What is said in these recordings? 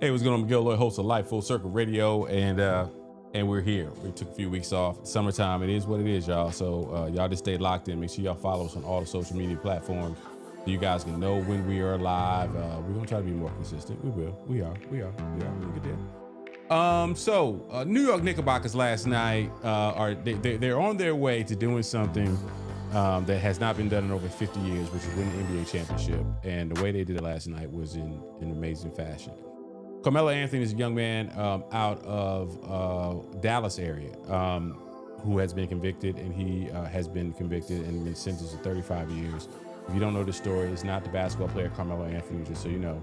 Hey, what's going on? Miguel Lloyd, host of Life Full Circle Radio, and we're here. We took a few weeks off. It's summertime. It is what it is, y'all. So y'all just stay locked in. Make sure y'all follow us on all the social media platforms so you guys can know when we are live. We're gonna try to be more consistent. We will. We are. Look at that. New York Knickerbockers last night they're on their way to doing something that has not been done in over 50 years, which is win the NBA championship. And the way they did it last night was in amazing fashion. Karmelo Anthony is a young man out of Dallas area who has been convicted, and he has been convicted and been sentenced to 35 years. If you don't know the story, it's not the basketball player Karmelo Anthony, just so you know,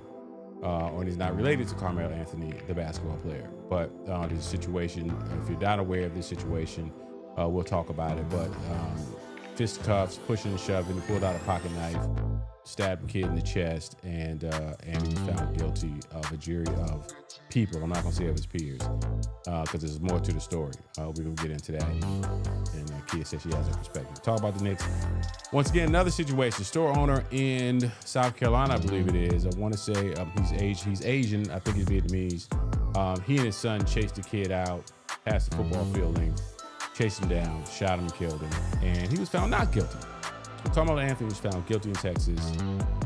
or he's not related to Karmelo Anthony, the basketball player. But there's a situation, if you're not aware of this situation, we'll talk about it. But fisticuffs, pushing and shoving, he pulled out a pocket knife, stabbed a kid in the chest, and he was found guilty of a jury of people. I'm not gonna say of his peers, because there's more to the story. We're gonna get into that. And Kia says she has a perspective. Talk about the Knicks. Once again, another situation. Store owner in South Carolina, I believe it is. I want to say he's Asian. I think he's Vietnamese. He and his son chased the kid out past the football field length, chased him down, shot him, killed him, and he was found not guilty. Karmelo Anthony was found guilty in Texas.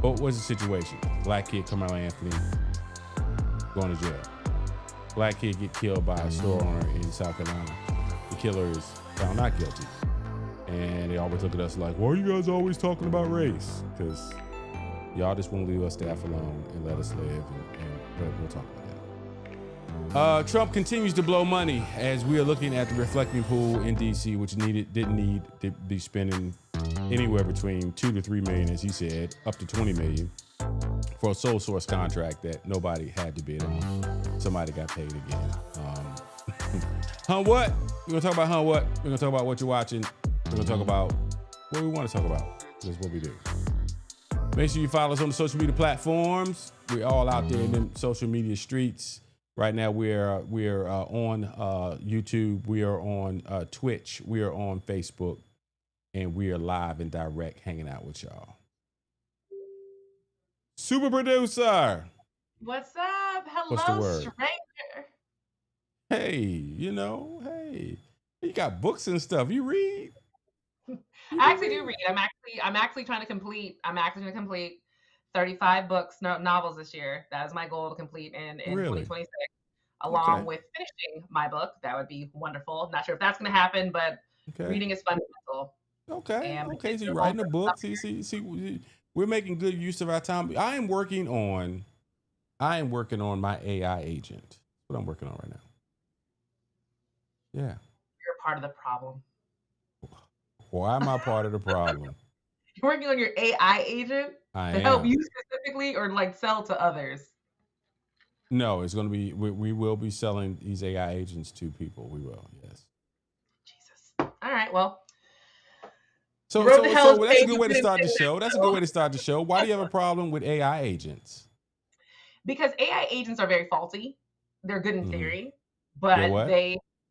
What was the situation? Black kid, Karmelo Anthony, going to jail. Black kid get killed by a store owner in South Carolina. The killer is found not guilty. And they always look at us like, why are you guys always talking about race? Because y'all just won't leave us staff alone and let us live, and we'll talk about that. Trump continues to blow money as we are looking at the reflecting pool in D.C., which didn't need to be spending anywhere between $2 to $3 million, as he said, up to $20 million for a sole source contract that nobody had to bid on. Somebody got paid again. Huh, what? We're gonna talk about what? We're gonna talk about what you're watching. We're gonna talk about what we want to talk about. That's what we do. Make sure you follow us on the social media platforms. We're all out there in them social media streets. Right now, we're on YouTube, we are on Twitch, we are on Facebook, and we are live and direct hanging out with y'all. Super producer. What's up? Hello, What's the word? stranger. Hey, hey, you got books and stuff. You read? I actually do read. I'm actually trying to complete 35 books, novels this year. That is my goal to complete in Really? 2026, along Okay. with finishing my book. That would be wonderful. Not sure if that's going to happen, but reading is fundamental. Okay. So you're writing a book. See, we're making good use of our time. I am working on my AI agent. That's what I'm working on right now. Yeah. You're part of the problem. Why am I part of the problem? You're working on your AI agent to help you specifically, or like sell to others? No, it's going to be, we will be selling these AI agents to people. We will, yes. Jesus. All right, well. So that's a good way to start the show. That's a good way to start the show. Why do you have a problem with AI agents? Because AI agents are very faulty. They're good in theory, but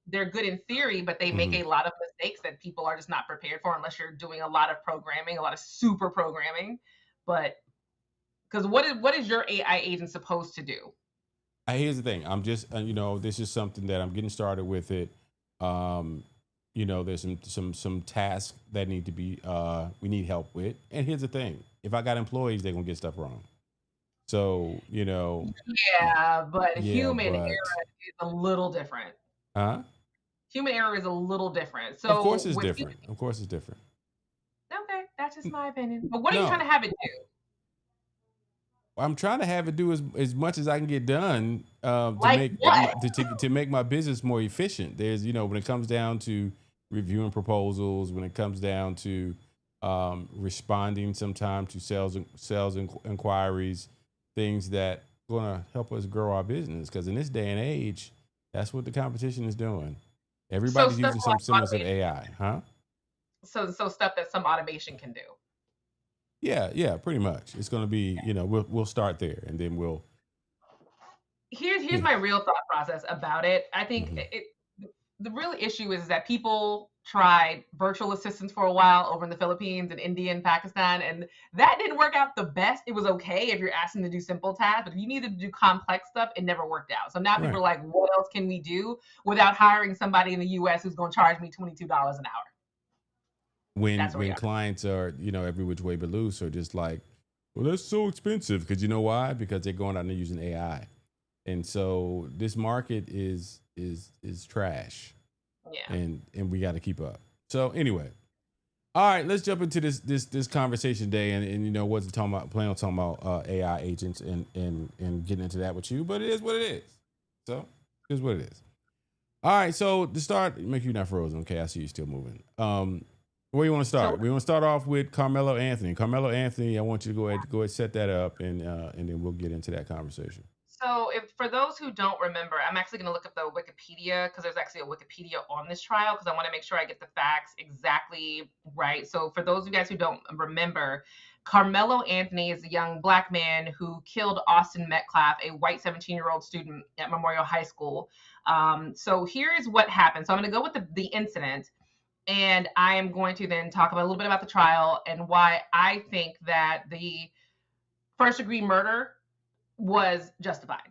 they're good in theory, but they make a lot of mistakes that people are just not prepared for unless you're doing a lot of programming, a lot of super programming. But because what is your AI agent supposed to do? Here's the thing. I'm just, this is something that I'm getting started with it. There's some tasks that need to be, we need help with. And here's the thing. If I got employees, they're going to get stuff wrong. So, Human error is a little different. Huh? Human error is a little different. So of course it's different. Okay, that's just my opinion. But what are you trying to have it do? I'm trying to have it do as much as I can get done to make my business more efficient. There's, when it comes down to reviewing proposals, when it comes down to responding sometimes to sales inquiries, things that are going to help us grow our business. Because in this day and age, that's what the competition is doing. Everybody's using some semblance of AI, huh? So stuff that some automation can do. Yeah, pretty much. It's going to be, we'll start there, and then we'll. Here's my real thought process about it. I think the real issue is that people tried virtual assistants for a while over in the Philippines and India and Pakistan, and that didn't work out the best. It was okay if you're asking to do simple tasks, but if you needed to do complex stuff, it never worked out. So now people are like, what else can we do without hiring somebody in the US who's going to charge me $22 an hour? When clients are, every which way but loose, or just like, well, that's so expensive, because you know why? Because they're going out and using AI. And so this market is trash. Yeah. And we got to keep up. So anyway, all right, let's jump into this conversation today, and wasn't planning on talking about AI agents and getting into that with you, but it is what it is. So here's what it is. All right, so to start, make you not frozen. Okay, I see you still moving. Where you want to start? We want to start off with Karmelo Anthony. Karmelo Anthony, I want you to go ahead set that up, and then we'll get into that conversation. So, for those who don't remember, I'm actually going to look up the Wikipedia, because there's actually a Wikipedia on this trial, because I want to make sure I get the facts exactly right. So for those of you guys who don't remember, Karmelo Anthony is a young Black man who killed Austin Metcalf, a white 17-year-old student at Memorial High School. So here's what happened. So I'm going to go with the incident, and I am going to then talk about a little bit about the trial and why I think that the first-degree murder was justified.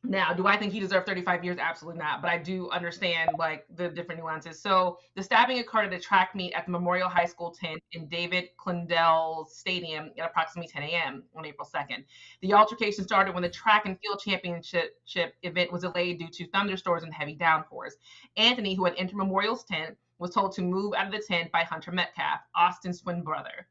Now, do I think he deserved 35 years? Absolutely not. But I do understand like the different nuances. So the stabbing occurred at a track meet at the Memorial High School tent in David Klendell Stadium at approximately 10 a.m. on April 2nd. The altercation started when the track and field championship event was delayed due to thunderstorms and heavy downpours. Anthony, who had entered Memorial's tent, was told to move out of the tent by Hunter Metcalf, Austin's twin brother.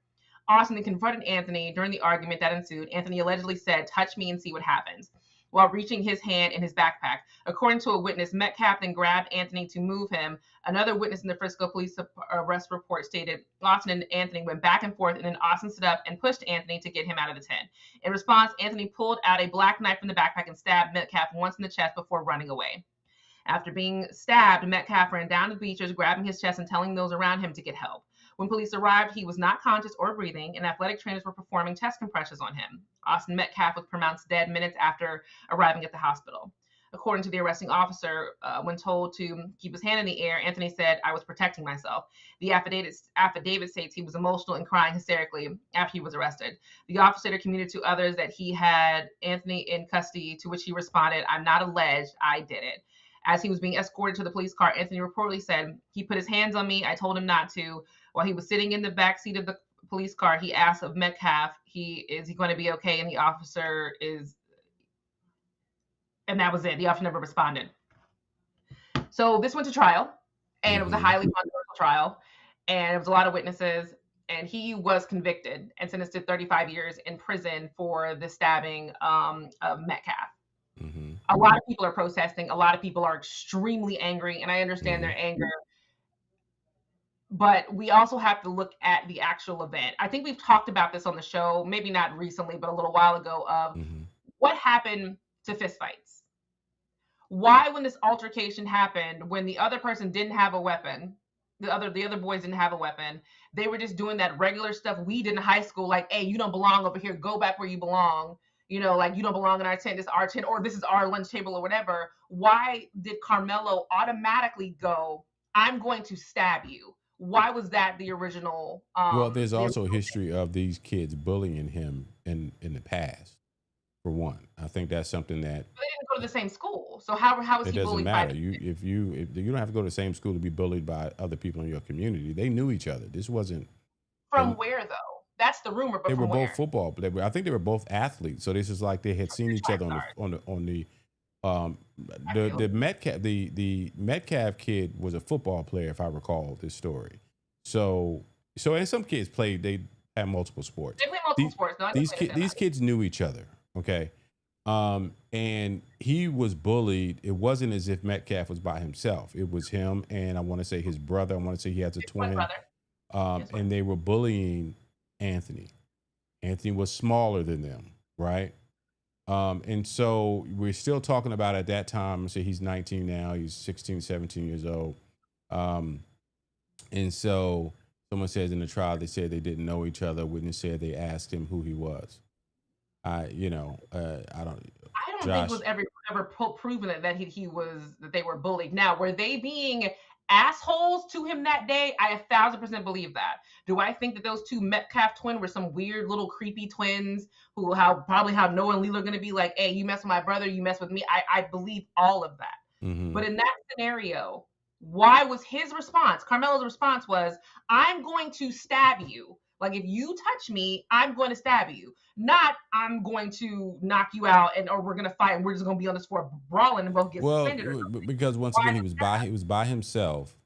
Austin then confronted Anthony during the argument that ensued. Anthony allegedly said, "Touch me and see what happens," while reaching his hand in his backpack. According to a witness, Metcalf then grabbed Anthony to move him. Another witness in the Frisco police arrest report stated Austin and Anthony went back and forth, and then Austin stood up and pushed Anthony to get him out of the tent. In response, Anthony pulled out a black knife from the backpack and stabbed Metcalf once in the chest before running away. After being stabbed, Metcalf ran down the bleachers, grabbing his chest and telling those around him to get help. When police arrived, he was not conscious or breathing, and athletic trainers were performing chest compressions on him. Austin Metcalf was pronounced dead minutes after arriving at the hospital. According to the arresting officer, when told to keep his hand in the air, Anthony said, "I was protecting myself." The affidavit states he was emotional and crying hysterically after he was arrested. The officer communicated to others that he had Anthony in custody, to which he responded, "I'm not alleged, I did it." As he was being escorted to the police car, Anthony reportedly said, "He put his hands on me. I told him not to." While he was sitting in the back seat of the police car, he asked of Metcalf, is he going to be okay? And the officer and that was it. The officer never responded. So this went to trial, and it was a highly controversial trial, and it was a lot of witnesses, and he was convicted and sentenced to 35 years in prison for the stabbing of Metcalf. Mm-hmm. A lot of people are protesting. A lot of people are extremely angry, and I understand their anger. But we also have to look at the actual event. I think we've talked about this on the show, maybe not recently, but a little while ago, of what happened to fistfights. Why, when this altercation happened, when the other person didn't have a weapon, the other boys didn't have a weapon, they were just doing that regular stuff we did in high school, like, "Hey, you don't belong over here, go back where you belong." Like, "You don't belong in our tent, this is our tent, or this is our lunch table," or whatever. Why did Karmelo automatically go, "I'm going to stab you"? Why was that the original? Well, there's also a history of these kids bullying him in the past. For one, I think that's something that they didn't go to the same school. So how is he bullied? It doesn't matter. If you don't have to go to the same school to be bullied by other people in your community. They knew each other. This wasn't from where though. That's the rumor. But they were both football. I think they were both athletes. So this is like they had seen each other on the Metcalf kid was a football player, if I recall this story. So and some kids played. They had multiple sports. They play multiple sports. No, these kids knew each other. Okay. And he was bullied. It wasn't as if Metcalf was by himself. It was him and I want to say his brother. I want to say he has a twin. And they were bullying Anthony. Anthony was smaller than them, right? And so we're still talking about at that time, say he's 19 now, he's 16, 17 years old. And so someone says in the trial, they said they didn't know each other. Witness said they asked him who he was. I don't think it was ever proven that they were bullied. Now, were they being assholes to him that day, I 1,000% believe that. Do I think that those two Metcalf twins were some weird little creepy twins who probably how Noah and Leela are going to be like, hey, you mess with my brother, you mess with me? I believe all of that. Mm-hmm. But in that scenario, why was his response? Karmelo's response was, I'm going to stab you. Like, if you touch me, I'm going to stab you. Not, I'm going to knock you out, or we're going to fight, and we're just going to be on this floor brawling and both get suspended. Or because once again, he was by himself.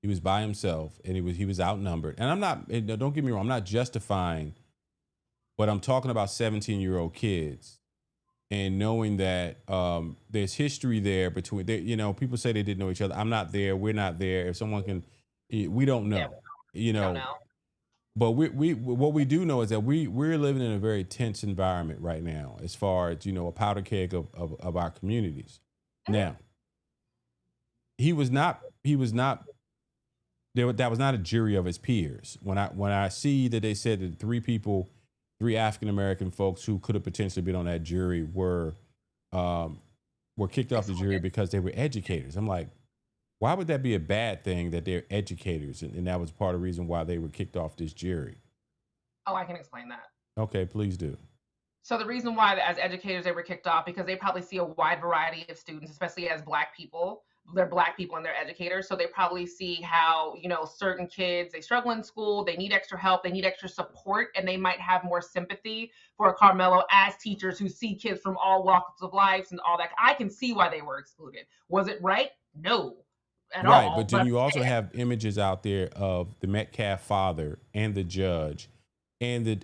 He was by himself, and he was outnumbered. And I'm not. Don't get me wrong. I'm not justifying, but I'm talking about 17-year-old kids, and knowing that there's history there between. People say they didn't know each other. I'm not there. We're not there. If someone can, we don't know. Yeah, don't know. But we what we do know is that we're living in a very tense environment right now, as far as a powder keg of our communities. Now, he was not that was not a jury of his peers. When I see that they said that three African American folks who could have potentially been on that jury were kicked off the jury because they were educators. I'm like, why would that be a bad thing that they're educators? And that was part of the reason why they were kicked off this jury. Oh, I can explain that. Okay, please do. So the reason why as educators they were kicked off, because they probably see a wide variety of students, especially as Black people. They're Black people and they're educators. So they probably see how, certain kids, they struggle in school, they need extra help, they need extra support, and they might have more sympathy for Karmelo as teachers who see kids from all walks of life and all that. I can see why they were excluded. Was it right? No. Right, but then you also have images out there of the Metcalf father and the judge and the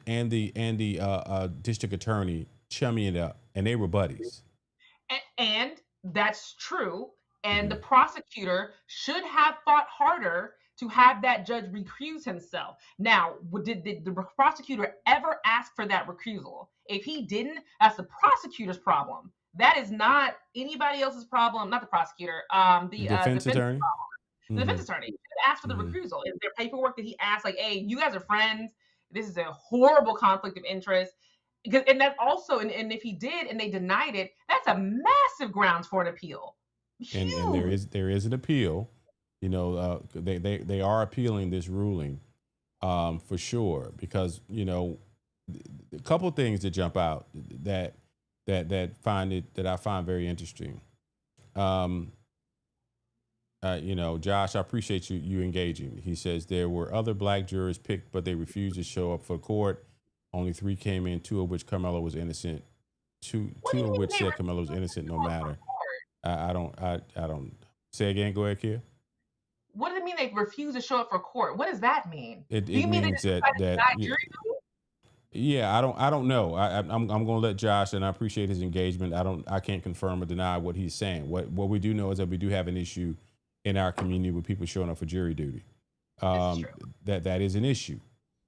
district attorney chumming it up, and they were buddies. And that's true. And the prosecutor should have fought harder to have that judge recuse himself. Now, did the prosecutor ever ask for that recusal? If he didn't, that's the prosecutor's problem. That is not anybody else's problem. Not the prosecutor. The defense attorney. The defense attorney should ask for the recusal. Is there paperwork that he asked, like, hey, you guys are friends? This is a horrible conflict of interest. And that's also, and if he did and they denied it, that's a massive grounds for an appeal. And there is an appeal. They are appealing this ruling for sure, because a couple of things that jump out that I find very interesting. Josh, I appreciate you engaging. He says there were other Black jurors picked, but they refused to show up for court. Only 3 came in, 2 of which Karmelo was innocent. Two of which said Karmelo was innocent no matter. I don't. Say again. Go ahead, Kia. What does it mean they refuse to show up for court? What does that mean? It means that yeah, I don't know. I'm going to let Josh, and I appreciate his engagement. I can't confirm or deny what he's saying. What we do know is that we do have an issue in our community with people showing up for jury duty. That is an issue.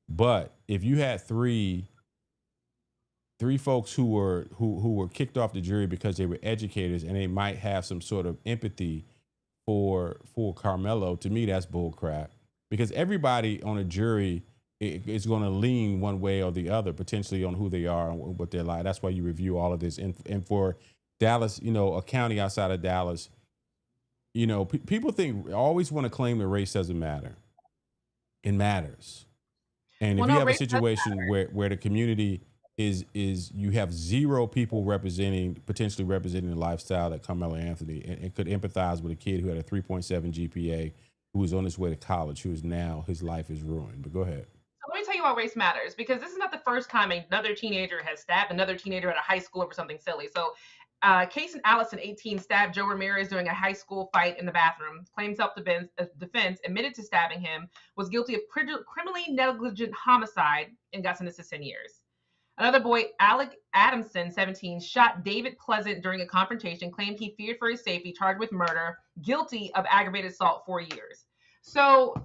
But if you had three folks who were kicked off the jury because they were educators and they might have some sort of empathy for Karmelo, to me that's bull crap, because everybody on a jury is going to lean one way or the other potentially on who they are and what they're like. That's why you review all of this. And for Dallas, a county outside of Dallas, people always want to claim that race doesn't matter. It matters. And if you have a situation where the community is you have 0 people potentially representing the lifestyle that Karmelo Anthony and could empathize with a kid who had a 3.7 GPA, who was on his way to college, who is now his life is ruined. But go ahead. So let me tell you why race matters, because this is not the first time another teenager has stabbed another teenager at a high school over something silly. So Kason Allison, 18, stabbed Joe Ramirez during a high school fight in the bathroom, claimed self-defense, admitted to stabbing him, was guilty of criminally negligent homicide, and got sentenced to 10 years. Another boy, Alec Adamson, 17, shot David Pleasant during a confrontation, claimed he feared for his safety, charged with murder, guilty of aggravated assault, 4 years. So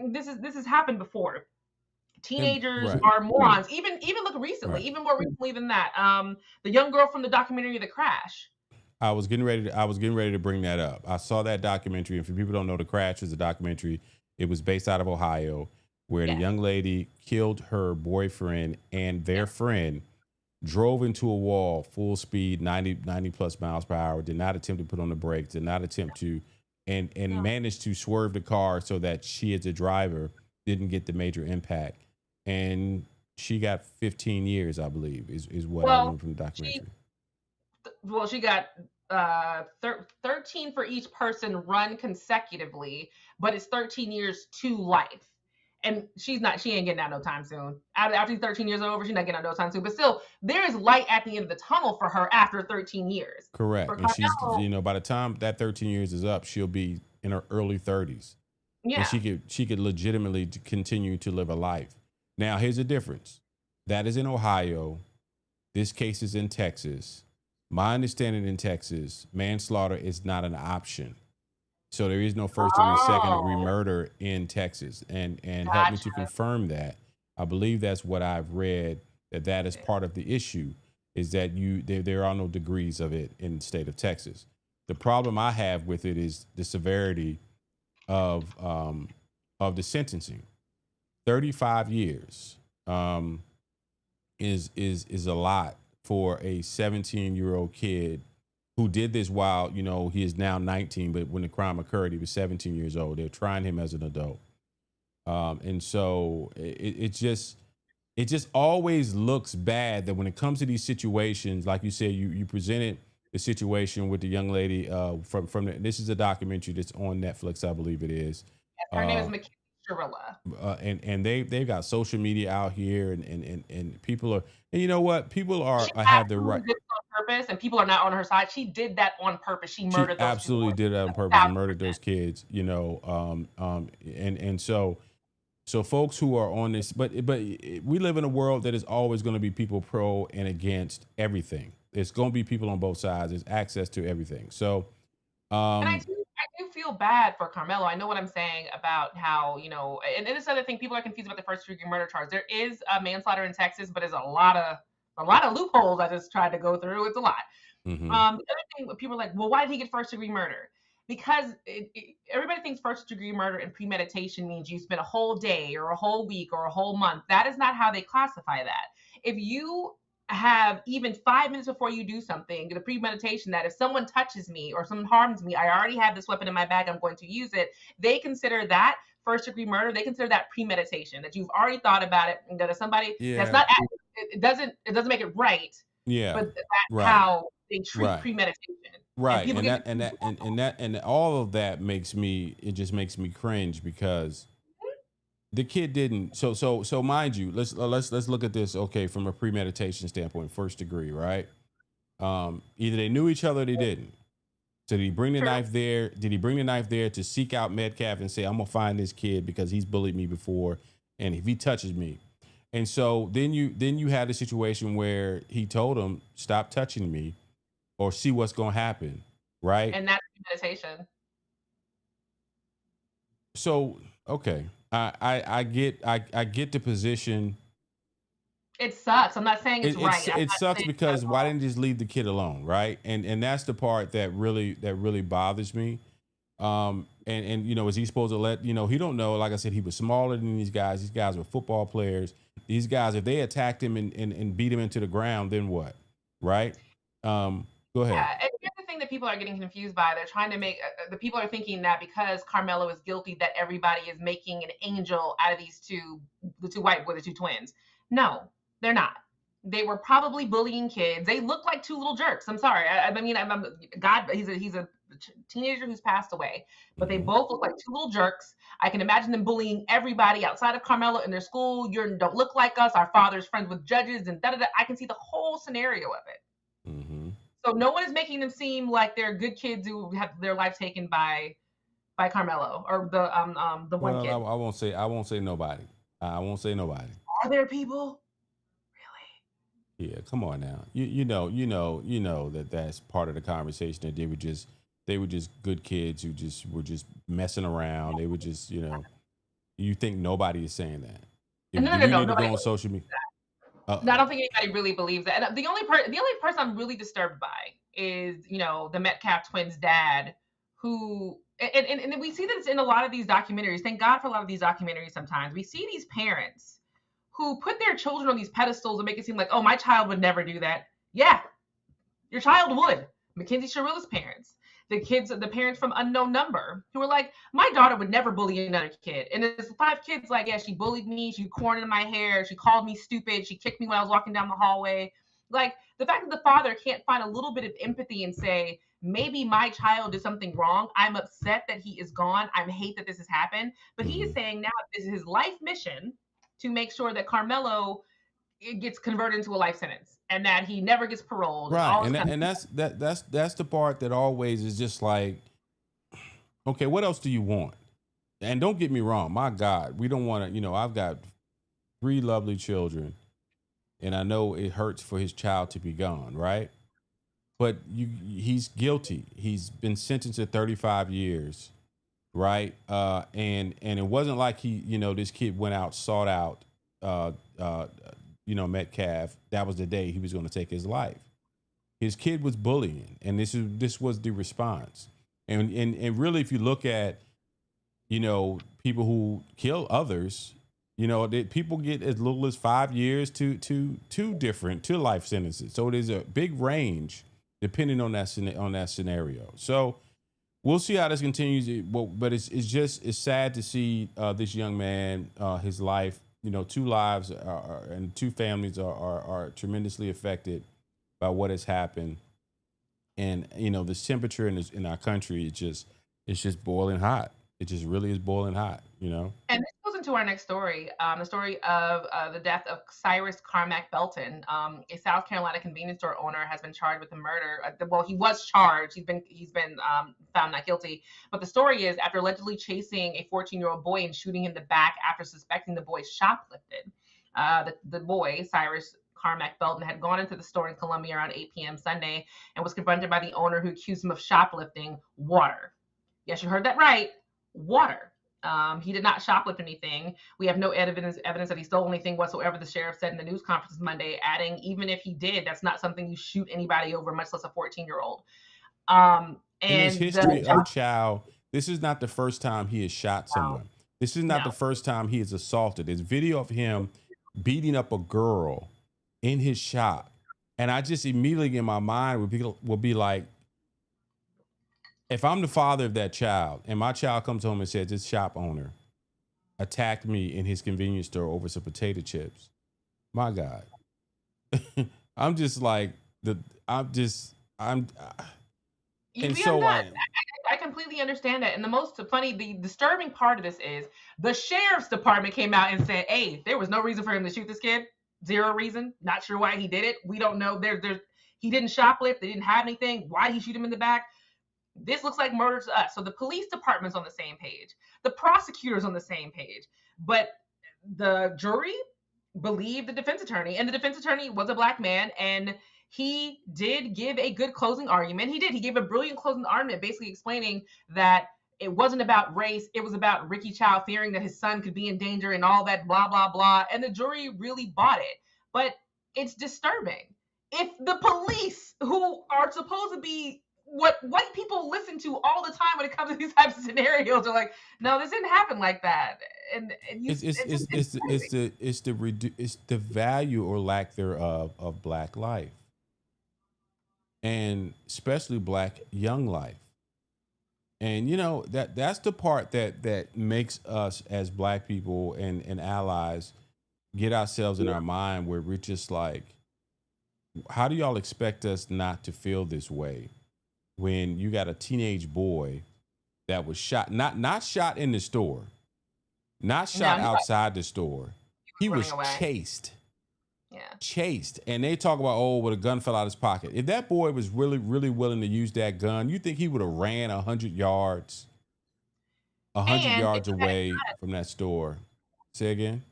this has happened before. Teenagers are morons. Even look recently, even more recently than that. The young girl from the documentary The Crash. I was getting ready to bring that up. I saw that documentary, and for people who don't know, The Crash is a documentary. It was based out of Ohio, where the young lady killed her boyfriend and their friend, drove into a wall full speed, 90 plus miles per hour, did not attempt to put on the brakes, did not attempt to and managed to swerve the car so that she, as a driver, didn't get the major impact. And she got 15 years, I believe, is what I remember from the documentary. She got 13 for each person run consecutively, but it's 13 years to life. And she ain't getting out no time soon. After these 13 years are over, she's not getting out no time soon. But still, there is light at the end of the tunnel for her after 13 years. Correct. And she's, by the time that 13 years is up, she'll be in her early 30s. Yeah. And she could legitimately continue to live a life. Now, here's the difference. That is in Ohio. This case is in Texas. My understanding in Texas, manslaughter is not an option. So there is no first degree, second degree murder in Texas. And help me to confirm that. I believe that's what I've read, that is part of the issue, is that there are no degrees of it in the state of Texas. The problem I have with it is the severity of the sentencing. 35 years is a lot for a 17-year-old kid who did this while, he is now 19, but when the crime occurred, he was 17 years old. They're trying him as an adult. And so it just always looks bad that when it comes to these situations, like you said, you presented the situation with the young lady from this is a documentary that's on Netflix, I believe it is. Yes, her name is Mackenzie Shirilla. And they've got social media out here, and people are, and you know what, people are have the right. Purpose, and people are not on her side. She did that on purpose. She murdered those absolutely people. Did that on purpose and murdered those kids, and so folks who are on this, but we live in a world that is always going to be people pro and against everything. It's going to be people on both sides. There's access to everything. So and I do feel bad for Karmelo. I know what I'm saying about how, and this other thing, people are confused about the first degree murder charge. There is a manslaughter in Texas, but there's a lot of loopholes I just tried to go through. It's a lot. Mm-hmm. The other thing, people are like, well, why did he get first degree murder? Because everybody thinks first degree murder and premeditation means you spend a whole day or a whole week or a whole month. That is not how they classify that. If you have even 5 minutes before you do something, the premeditation, that if someone touches me or someone harms me, I already have this weapon in my bag, I'm going to use it. They consider that first degree murder. They consider that premeditation, that you've already thought about it, and that if somebody that's not, it doesn't make it right. Yeah. But that's how they treat premeditation. Right. And all of that makes me cringe, because the kid didn't. So mind you, let's look at this. Okay, from a premeditation standpoint, first degree, right? Either they knew each other or they didn't. So did he bring the knife there? Did he bring the knife there to seek out Metcalf and say, I'm gonna find this kid because he's bullied me before, and if he touches me? And so then you had a situation where he told him, stop touching me or see what's gonna happen, right? And that's premeditation. So okay. I get the position. It sucks. I'm not saying it's right. It sucks because why didn't you just leave the kid alone, right? And that's the part that really bothers me. And is he supposed to let, he don't know. Like I said, he was smaller than these guys. These guys were football players. These guys, if they attacked him and beat him into the ground, then what, right? Go ahead. Yeah, and here's the thing that people are getting confused by. They're trying to make the people are thinking that because Karmelo is guilty, that everybody is making an angel out of the two twins. No, they're not. They were probably bullying kids. They look like two little jerks. I'm sorry. He's a teenager who's passed away, but they both look like two little jerks. I can imagine them bullying everybody outside of Karmelo in their school. You don't look like us. Our father's friends with judges and da-da-da. I can see the whole scenario of it. Mm-hmm. So no one is making them seem like they're good kids who have their life taken by Karmelo or the one kid. I won't say nobody. I won't say nobody. Are there people? Really? Yeah, come on now. You know that's part of the conversation, that they were just good kids who were just messing around. They were just, you think nobody is saying that. No. Need to go on social media. No, I don't think anybody really believes that. And the only person I'm really disturbed by is, the Metcalf twins' dad, who and we see this in a lot of these documentaries. Thank God for a lot of these documentaries. Sometimes we see these parents who put their children on these pedestals and make it seem like, oh, my child would never do that. Yeah, your child would. Mackenzie Shirilla's parents. the parents from unknown number who were like, my daughter would never bully another kid. And there's 5 kids like, yeah, she bullied me, she corn in my hair, she called me stupid, she kicked me when I was walking down the hallway. Like the fact that the father can't find a little bit of empathy and say, maybe my child did something wrong. I'm upset that he is gone. I hate that this has happened. But he is saying now this is his life mission to make sure that Karmelo it gets converted into a life sentence and that he never gets paroled and Right. all this kind And that's the part that always is just like, okay, what else do you want? And don't get me wrong, my God, we don't want to, I've got 3 lovely children, and I know it hurts for his child to be gone, right? But he's guilty. He's been sentenced to 35 years, right? And it wasn't like this kid went out, sought out, uh, uh, Metcalf. That was the day he was going to take his life. His kid was bullying, and this was the response. And really, if you look at people who kill others, people get as little as 5 years to two life sentences. So there's a big range depending on that scenario. So we'll see how this continues. But it's sad to see this young man, his life. 2 lives and 2 families are tremendously affected by what has happened. And this temperature in our country, it's just boiling hot. It just really is boiling hot, And this goes into our next story, the story of the death of Cyrus Carmack Belton. A South Carolina convenience store owner has been charged with the murder. Well, he was charged. He's been found not guilty. But the story is after allegedly chasing a 14-year-old boy and shooting him in the back after suspecting the boy shoplifted. The boy, Cyrus Carmack Belton, had gone into the store in Columbia around 8 p.m. Sunday and was confronted by the owner who accused him of shoplifting water. Yes, you heard that right. Water. He did not shoplift anything. We have no evidence that he stole anything whatsoever, the sheriff said in the news conference Monday, adding, even if he did, that's not something you shoot anybody over, much less a 14-year-old. In his history of child, this is not the first time he has shot someone. This is not the first time he has assaulted. There's video of him beating up a girl in his shop. And I just immediately in my mind would be like, if I'm the father of that child and my child comes home and says this shop owner attacked me in his convenience store over some potato chips, my God, I'm just like and so I completely understand that. And the disturbing part of this is the sheriff's department came out and said, hey, there was no reason for him to shoot this kid. 0 reason. Not sure why he did it. We don't know. He didn't shoplift. They didn't have anything. Why did he shoot him in the back? This looks like murder to us. So the police department's on the same page. The prosecutor's on the same page. But the jury believed the defense attorney, and the defense attorney was a Black man, and he did give a good closing argument. He gave a brilliant closing argument, basically explaining that it wasn't about race. It was about Ricky Child fearing that his son could be in danger and all that blah, blah, blah. And the jury really bought it. But it's disturbing. If the police, who are supposed to be what white people listen to all the time when it comes to these types of scenarios, are like, no, this didn't happen like that. And it's the value or lack thereof of Black life, and especially Black young life. And that's the part that makes us as Black people and allies get ourselves in our mind where we're just like, how do y'all expect us not to feel this way when you got a teenage boy that was shot, not shot in the store, not shot outside the store. He was chased. Yeah. Chased. And they talk about, well, a gun fell out of his pocket. If that boy was really, really willing to use that gun, you think he would have ran 100 yards away from that store? Say again?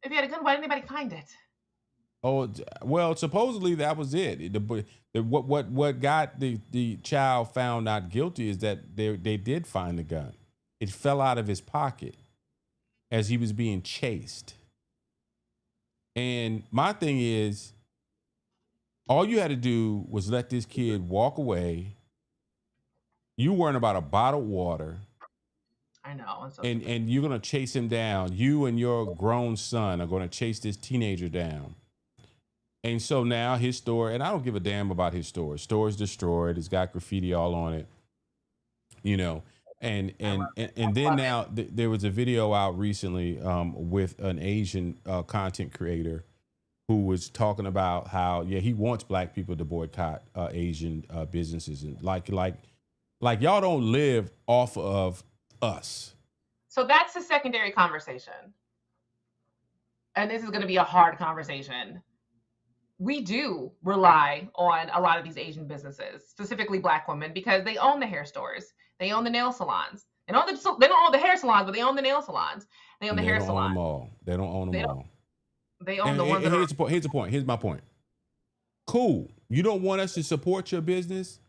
If he had a gun, why didn't anybody find it? Oh, well, supposedly that was it. What got the child found not guilty is that they did find the gun. It fell out of his pocket as he was being chased. And my thing is, all you had to do was let this kid walk away. You worrying about a bottled water. I know. And you're going to chase him down. You and your grown son are going to chase this teenager down. And so now his store, and I don't give a damn about his store. His store is destroyed. It's got graffiti all on it. you know. And then now there was a video out recently with an Asian content creator who was talking about how he wants black people to boycott Asian businesses, and like y'all don't live off of us. So that's a secondary conversation. And this is going to be a hard conversation. We do rely on a lot of these Asian businesses, specifically Black women, because they own the hair stores, they own the nail salons. They don't own the hair salons, but they own the nail salons. They own the hair salons. They don't own them all. They own the ones that here's the point. Here's my point. Cool. You don't want us to support your business?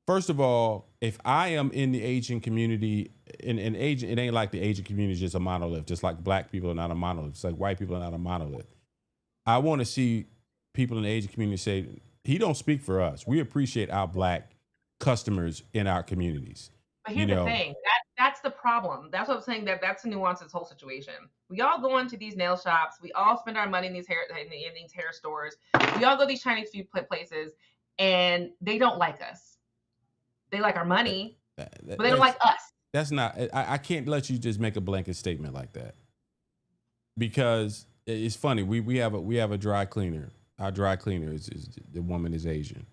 First of all, if I am in the Asian community, in Asian, it ain't like the Asian community is just a monolith. Just like black people are not a monolith. It's like white people are not a monolith. I want to see people in the Asian community say, he don't speak for us. We appreciate our black customers in our communities. But here's the thing. That's the problem. That's what I'm saying. That's the nuance of this whole situation. We all go into these nail shops. We all spend our money in these hair stores. We all go to these Chinese food places, and they don't like us. They like our money, but they don't like us. That's not. I can't let you just make a blanket statement like that, because it's funny. We have a dry cleaner. Our dry cleaner is the woman is Asian.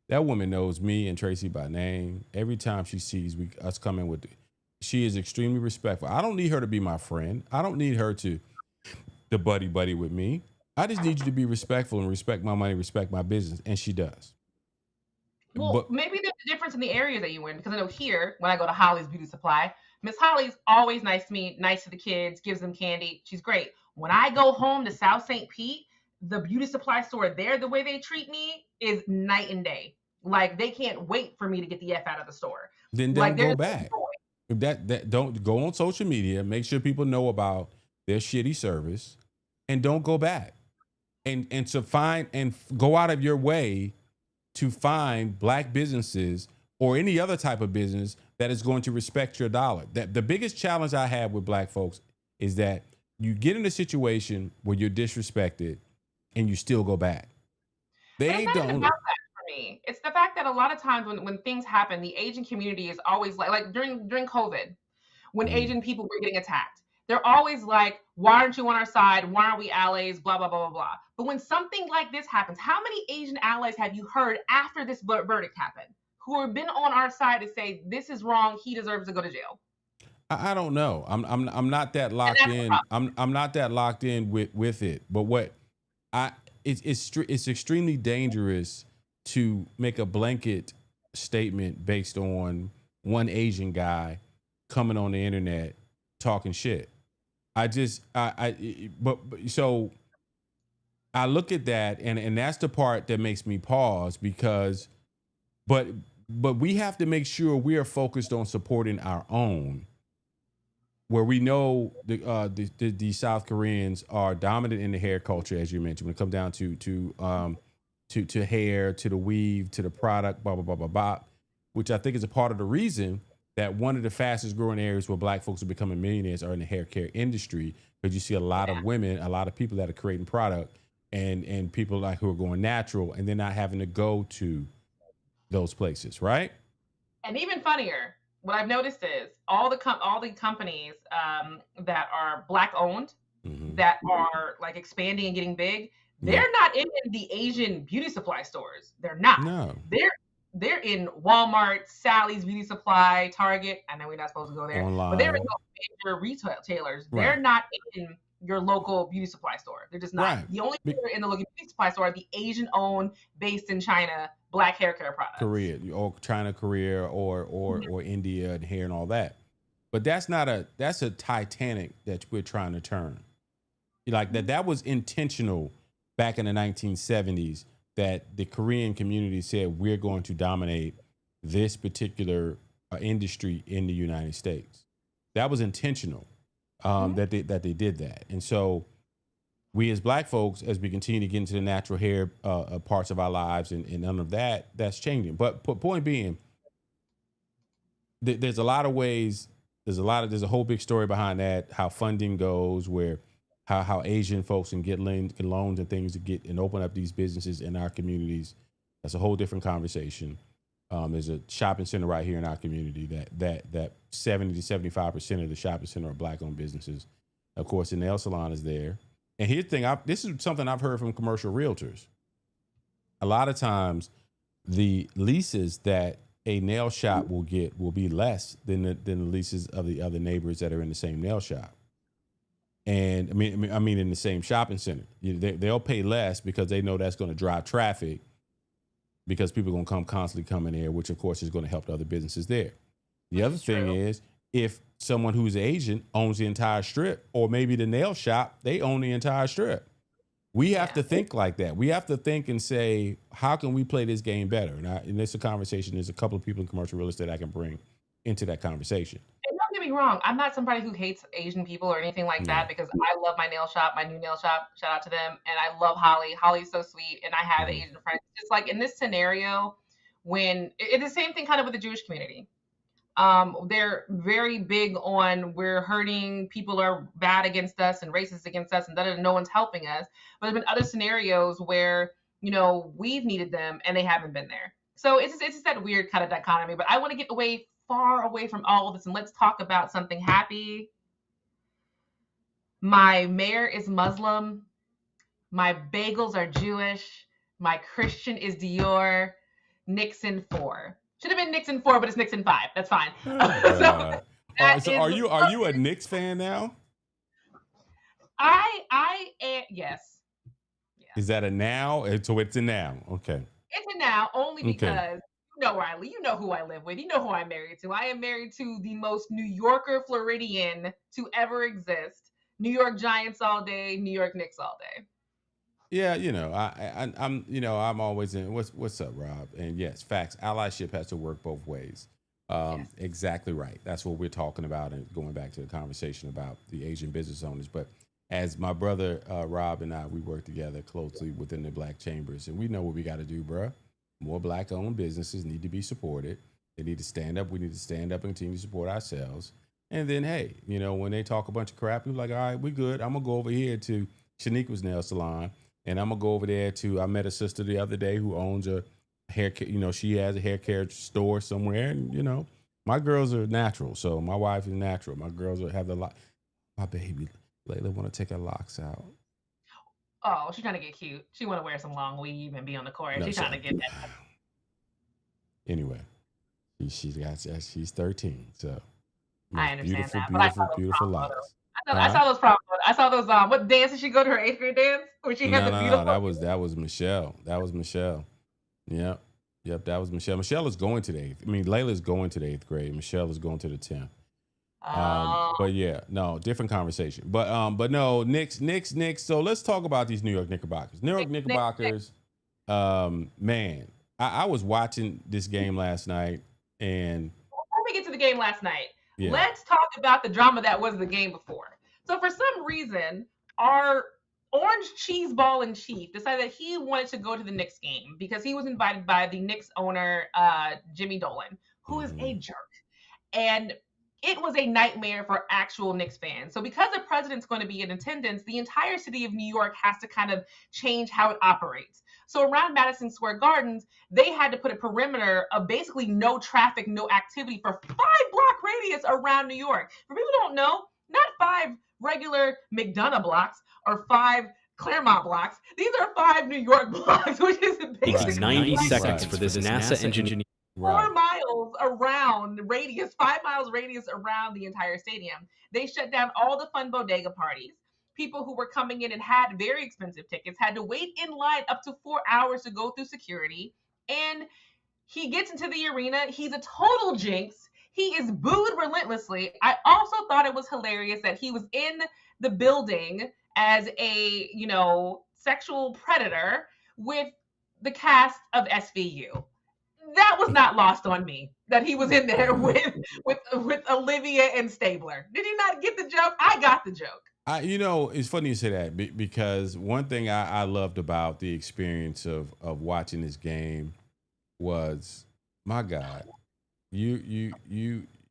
That woman knows me and Tracy by name. Every time she sees us coming with it, she is extremely respectful. I don't need her to be my friend. I don't need her to buddy with me. I just need you to be respectful and respect my money, respect my business, and she does. Well, maybe there's a difference in the areas that you in, because I know here, when I go to Holly's Beauty Supply, Miss Holly's always nice to me, nice to the kids, gives them candy. She's great. When I go home to South St. Pete, the beauty supply store there, the way they treat me is night and day. Like, they can't wait for me to get the F out of the store. Then don't go back. That don't go on social media, make sure people know about their shitty service, and don't go back. And to find and go out of your way to find black businesses or any other type of business that is going to respect your dollar. That the biggest challenge I have with black folks is that you get in a situation where you're disrespected and you still go back. They don't. About that for me. It's the fact that a lot of times when things happen, the Asian community is always like during COVID, when Asian people were getting attacked, they're always like, why aren't you on our side? Why aren't we allies? Blah, blah, blah, blah, blah. But when something like this happens, how many Asian allies have you heard after this verdict happened who have been on our side to say, this is wrong, he deserves to go to jail? I don't know. I'm not that locked in. I'm not that locked in with it. But it's extremely dangerous to make a blanket statement based on one Asian guy coming on the internet talking shit. So I look at that and that's the part that makes me pause, because but we have to make sure we are focused on supporting our own, where we know the South Koreans are dominant in the hair culture, as you mentioned, when it comes down to hair, to the weave, to the product, blah, blah, blah, blah, blah, which I think is a part of the reason that one of the fastest growing areas where black folks are becoming millionaires are in the hair care industry, because you see a lot of women, a lot of people that are creating product and people like who are going natural, and they're not having to go to those places, right? And even funnier, what I've noticed is all the companies that are black owned, that are like expanding and getting big, they're not in the Asian beauty supply stores. They're not. No. They're in Walmart, Sally's Beauty Supply, Target. I know we're not supposed to go there, online. But they're in major retailers. Right. They're not in your local beauty supply store. They're just not. Right. The only people in the local beauty supply store are the Asian-owned, based in China, black hair care products. Korea, or China, Korea, or India, and hair and all that. But that's a Titanic that we're trying to turn. Like that was intentional back in the 1970s. That the Korean community said, we're going to dominate this particular industry in the United States. That was intentional, that they did that. And so we as black folks, as we continue to get into the natural hair parts of our lives and none of that's changing. But point being, there's a lot of ways, there's a whole big story behind that, how funding goes, where how Asian folks can get loans and things to get and open up these businesses in our communities. That's a whole different conversation. There's a shopping center right here in our community that 70 to 75% of the shopping center are black-owned businesses. Of course, the nail salon is there. And here's the thing: this is something I've heard from commercial realtors. A lot of times, the leases that a nail shop will get will be less than the leases of the other neighbors that are in the same nail shop. And I mean, in the same shopping center, they'll pay less because they know that's going to drive traffic, because people are going to come constantly coming there, which of course is going to help the other businesses there. The other thing is, if someone who's agent owns the entire strip, or maybe the nail shop, they own the entire strip. We have to think like that. We have to think and say, how can we play this game better? And it's a conversation. There's a couple of people in commercial real estate I can bring into that conversation. And don't get me wrong, I'm not somebody who hates Asian people or anything like that, because I love my nail shop, my new nail shop. Shout out to them. And I love Holly. Holly's so sweet. And I have Asian friends. Just like in this scenario, when it's the same thing kind of with the Jewish community. They're very big on, we're hurting, people are bad against us and racist against us, and no one's helping us. But there's been other scenarios where, we've needed them and they haven't been there. So it's just that weird kind of dichotomy. But I want to get far away from all of this, and let's talk about something happy. My mayor is Muslim. My bagels are Jewish. My Christian is Dior. Nixon 4. Should have been Nixon 4, but it's Nixon 5. That's fine. So are you a Knicks fan now? I yes. Is that a now? So it's a now. Okay. It's a now only because you know where I live. You know who I live with. You know who I'm married to. I am married to the most New Yorker Floridian to ever exist. New York Giants all day, New York Knicks all day. Yeah, I'm always in. What's up, Rob? And yes, facts. Allyship has to work both ways. Yes. Exactly right. That's what we're talking about, and going back to the conversation about the Asian business owners. But as my brother Rob and I, we work together closely within the Black Chambers, and we know what we got to do, bruh. More Black-owned businesses need to be supported. They need to stand up. We need to stand up and continue to support ourselves. And then, hey, when they talk a bunch of crap, we're like, all right, we good. I'm gonna go over here to Shaniqua's nail salon. And I'm gonna go over there I met a sister the other day who owns a hair, she has a hair care store somewhere. And, my girls are natural. So my wife is natural. My girls have my baby, Layla, want to take her locks out. Oh, she's trying to get cute. She want to wear some long weave and be on the court. She's trying to get that. Anyway, she's 13. So I understand beautiful locks. I saw those prom photos. I saw those. What dance did she go to, her 8th grade dance? Where she had the beautiful. No, that was Michelle. Yep. That was Michelle. Michelle is going to the 8th. I mean, Layla's going to the 8th grade. Michelle is going to the 10th. But yeah, no, different conversation. But no, Knicks. So let's talk about these New York Knickerbockers. Knickerbockers. Man, I was watching this game last night, and before we get to the game last night, let's talk about the drama that was the game before. So for some reason, our orange cheese ball in chief decided that he wanted to go to the Knicks game because he was invited by the Knicks owner, Jimmy Dolan, who is a jerk. And it was a nightmare for actual Knicks fans. So because the president's going to be in attendance, the entire city of New York has to kind of change how it operates. So around Madison Square Gardens, they had to put a perimeter of basically no traffic, no activity for 5-block radius around New York. For people who don't know, not 5 regular McDonough blocks or 5 Claremont blocks. These are 5 New York blocks, which is basically 90 seconds for this NASA engineer. 4 miles around radius, 5 miles radius around the entire stadium. They shut down all the fun bodega parties. People who were coming in and had very expensive tickets had to wait in line up to 4 hours to go through security. And he gets into the arena. He's a total jinx. He is booed relentlessly. I also thought it was hilarious that he was in the building as a, sexual predator with the cast of SVU. That was not lost on me, that he was in there with Olivia and Stabler. Did you not get the joke? I got the joke. It's funny you say that because one thing I loved about the experience of watching this game was, my God, you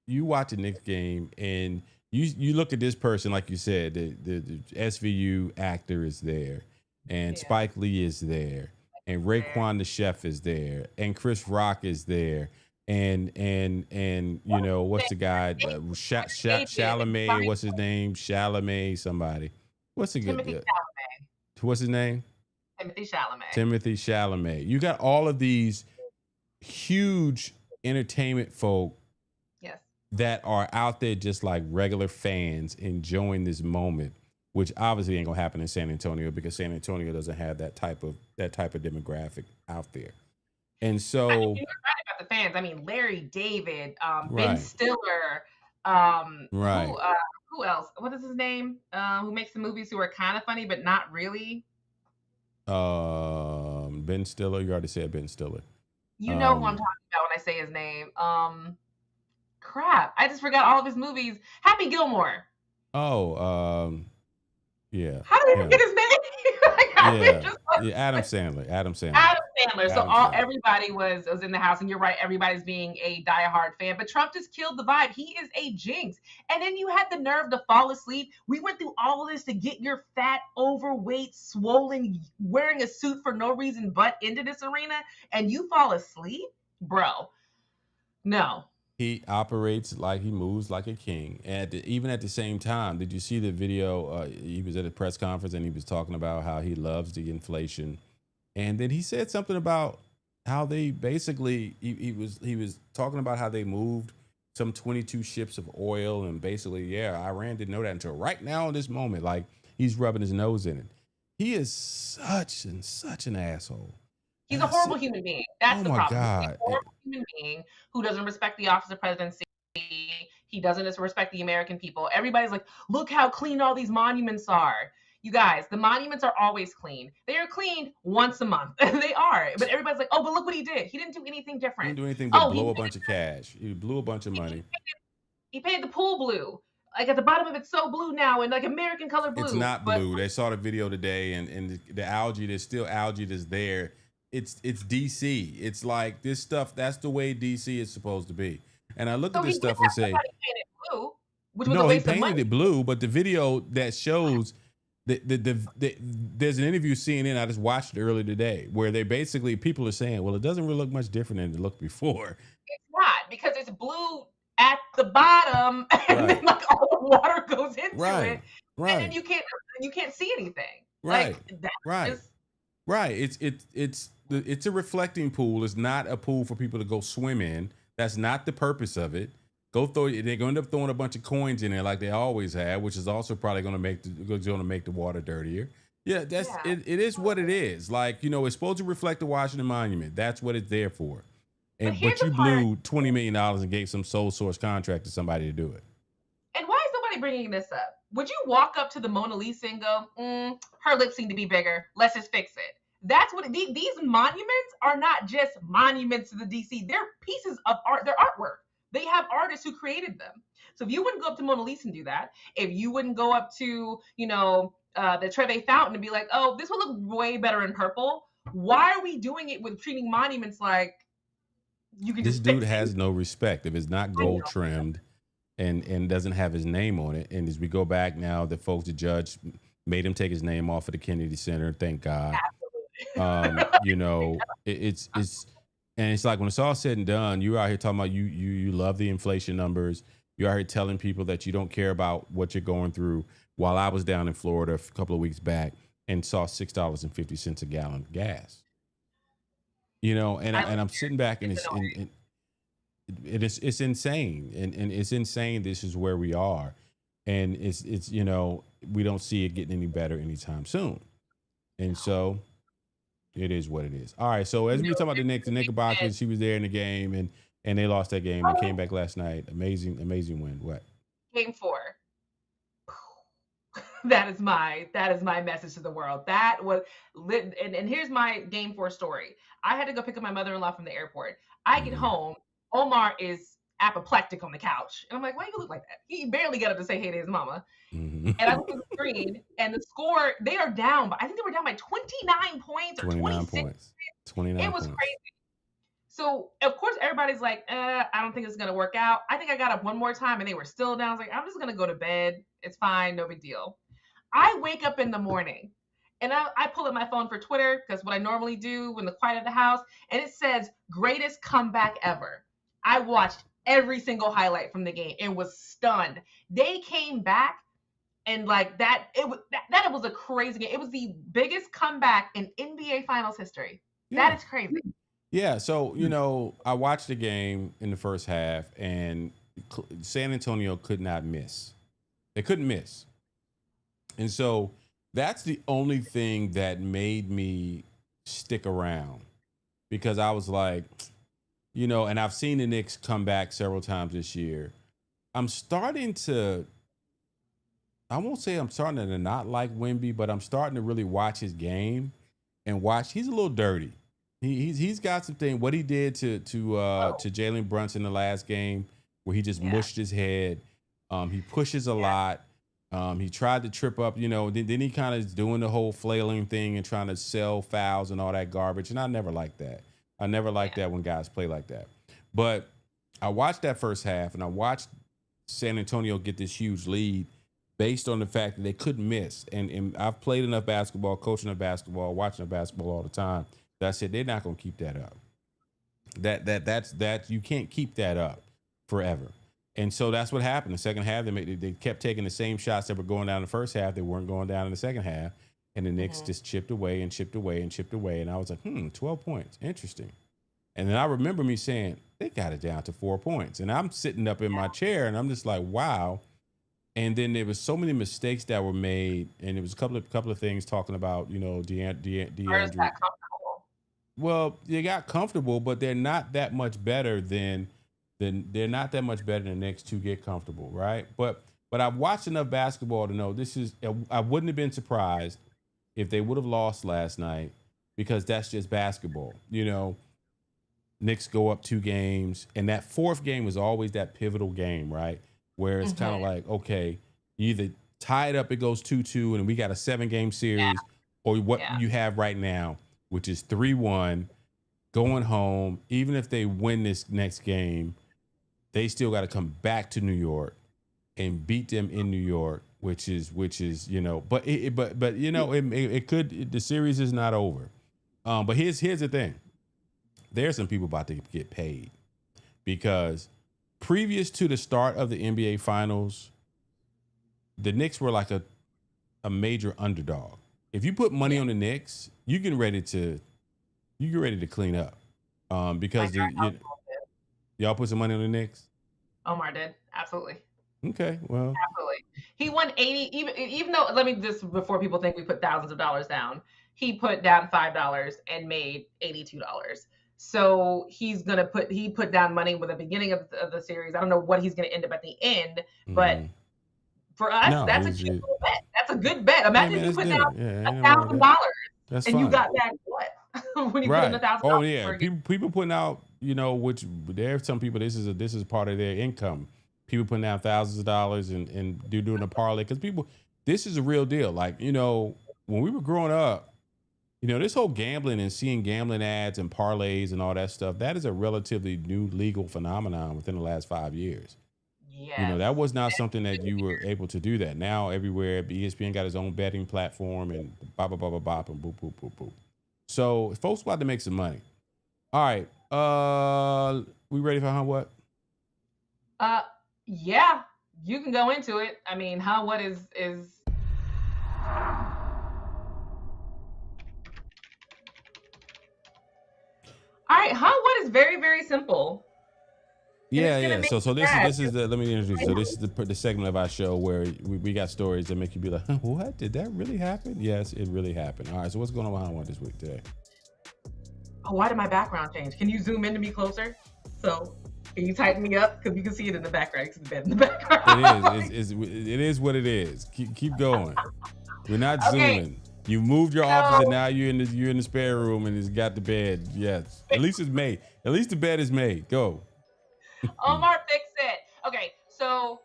watch a Knicks game and you look at this person, like you said, the SVU actor is there, and Spike Lee is there, and Raekwon the Chef is there, and Chris Rock is there, and you know what's the guy? Chalamet. What's his name? Chalamet. Somebody. What's the good? Timothy Chalamet. What's his name? Timothy Chalamet. Timothy Chalamet. You got all of these huge entertainment folk. Yes. That are out there just like regular fans enjoying this moment, which obviously ain't gonna happen in San Antonio because San Antonio doesn't have that type of demographic out there. And so you're right about the fans. I mean, Larry David, Ben Stiller, who else? What is his name? Who makes the movies who are kind of funny but not really? Ben Stiller. You already said Ben Stiller. You know who I'm talking about when I say his name. Crap, I just forgot all of his movies. Happy Gilmore. Oh, yeah. How did we forget his name? Adam Sandler. Adam Sandler. So everybody was in the house, and you're right. Everybody's being a diehard fan, but Trump just killed the vibe. He is a jinx. And then you had the nerve to fall asleep. We went through all of this to get your fat, overweight, swollen, wearing a suit for no reason but into this arena, and you fall asleep, bro. No. He operates like he moves like a king. And even at the same time, did you see the video? He was at a press conference and he was talking about how he loves the inflation. And then he said something about how they basically, he was talking about how they moved some 22 ships of oil. And basically, Iran didn't know that until right now in this moment. Like he's rubbing his nose in it. He is such an asshole. He's a horrible human being. That's the problem. God. He's a horrible human being who doesn't respect the office of presidency. He doesn't respect the American people. Everybody's like, look how clean all these monuments are. You guys, the monuments are always clean. They are cleaned once a month. They are. But everybody's like, oh, but look what he did. He didn't do anything different. He didn't do anything but blow a bunch of cash. He blew a bunch of money. He painted the pool blue. Like at the bottom of it's so blue now and like American color blue. It's not blue. They saw the video today and the algae, there's still algae that's there. It's DC. It's like this stuff. That's the way DC is supposed to be. And I look at this stuff and say, blue, he painted it blue. But the video that shows there's an interview CNN. I just watched it earlier today where they basically people are saying, well, it doesn't really look much different than it looked before. It's not because it's blue at the bottom, and then like all the water goes into it, and then you can't see anything. Right, It's a reflecting pool. It's not a pool for people to go swim in. That's not the purpose of it. They're going to end up throwing a bunch of coins in there like they always have, which is also probably going to make the water dirtier. It is what it is. Like, it's supposed to reflect the Washington Monument. That's what it's there for. But you blew $20 million and gave some sole source contract to somebody to do it. And why is nobody bringing this up? Would you walk up to the Mona Lisa and go, her lips seem to be bigger. Let's just fix it. That's what these monuments are not just monuments to the DC. They're pieces of art. They're artwork. They have artists who created them. So if you wouldn't go up to Mona Lisa and do that, if you wouldn't go up to, the Trevi Fountain and be like, oh, this would look way better in purple. Why are we doing it with treating monuments like you can this dude has no respect. If it's not gold trimmed and doesn't have his name on it. And as we go back now, the folks, the judge made him take his name off of the Kennedy Center. Thank God. It's like when it's all said and done, you're out here talking about you love the inflation numbers. You're out here telling people that you don't care about what you're going through. While I was down in Florida a couple of weeks back and saw $6.50 a gallon of gas. And I'm sitting back and it's insane. And it's insane. This is where we are. And it's we don't see it getting any better anytime soon. And so it is what it is. All right. So as we were talking about the Knickerbockers, she was there in the game and they lost that game and came back last night. Amazing win. What? Game 4. That is my message to the world. That was lit. And here's my Game 4 story. I had to go pick up my mother-in-law from the airport. I get home. Omar is apoplectic on the couch. And I'm like, why do you look like that? He barely got up to say hey to his mama. And I look at the screen and the score, they are down. I think they were down by 29 points or 26 points. 29 It was crazy. So, of course, everybody's like, I don't think it's going to work out. I think I got up one more time and they were still down. I was like, I'm just going to go to bed. It's fine. No big deal. I wake up in the morning And I pull up my phone for Twitter, because what I normally do when the quiet of the house, and it says greatest comeback ever. I watched every single highlight from the game and was stunned. They came back, and like that, it was a crazy game. It was the biggest comeback in NBA Finals history. Yeah. That is crazy. Yeah, so I watched the game in the first half, and San Antonio could not miss. They couldn't miss, and so that's the only thing that made me stick around, because I was like, and I've seen the Knicks come back several times this year. I'm starting to, I won't say I'm starting to not like Wemby, but I'm starting to really watch his game and watch. He's a little dirty. He's got some things. What he did to Jalen Brunson in the last game, where he just mushed his head. He pushes a lot. He tried to trip up, then he kind of is doing the whole flailing thing and trying to sell fouls and all that garbage. And I never liked that. I never liked that when guys play like that. But I watched that first half, and I watched San Antonio get this huge lead based on the fact that they couldn't miss. And I've played enough basketball, coaching enough basketball, watching enough basketball all the time, that I said they're not going to keep that up. That's you can't keep that up forever. And so that's what happened. The second half, they kept taking the same shots that were going down in the first half. They weren't going down in the second half. And the Knicks just chipped away and chipped away and chipped away. And I was like, 12 points. Interesting. And then I remember me saying, they got it down to 4 points. And I'm sitting up in my chair, and I'm just like, wow. And then there was so many mistakes that were made. And there was a couple of things talking about, DeAndre. Well, they got comfortable, but they're not that much better than they're not that much better than the Knicks to get comfortable, right? But I've watched enough basketball to know I wouldn't have been surprised if they would have lost last night, because that's just basketball. Knicks go up 2 games, and that fourth game was always that pivotal game, right? Where it's kind of like, okay, you either tie it up, it goes 2-2, and we got a 7-game series, or what you have right now, which is 3-1, going home. Even if they win this next game, they still got to come back to New York and beat them in New York, which is but it could. The series is not over. But here's the thing. There's some people about to get paid, because previous to the start of the NBA Finals, the Knicks were like a major underdog. If you put money on the Knicks, you get ready to clean up, because y'all put some money on the Knicks. Omar did, absolutely. Okay, well, absolutely. He won 80. Even though, let me just, before people think we put thousands of dollars down, he put down $5 and made $82. So he put down money with the beginning of the series. I don't know what he's going to end up at the end, but for us, that's a cute little bet. That's a good bet. Imagine if you put down $1,000 and fine. You got back what? When you put in $1,000. Oh yeah, people putting out, which there are some people. This is part of their income. People putting down thousands of dollars and doing a parlay, because this is a real deal. Like, when we were growing up, this whole gambling and seeing gambling ads and parlays and all that stuff, that is a relatively new legal phenomenon within the last 5 years. Yeah. That was not something that you were able to do that. Now everywhere, ESPN got his own betting platform and bop, bop, bop, bop, and boop, boop, boop, boop. So folks about to make some money. All right. We ready for what? Yeah, you can go into it. I mean, what is all right, what is very, very simple. Yeah. So this is the, let me introduce you. So this is the segment of our show where we got stories that make you be like, what? Did that really happen? Yes, it really happened. All right, so what's going on with How this week today? Oh, why did my background change? Can you zoom into me closer? So can you tighten me up? Because you can see it in the background. It's the bed in the background. It is what it is. Keep going. We're not zooming. You moved your office, and now you're in the spare room, and it's got the bed. Yes, at least it's made. At least the bed is made. Go. Omar, fix it. Okay, so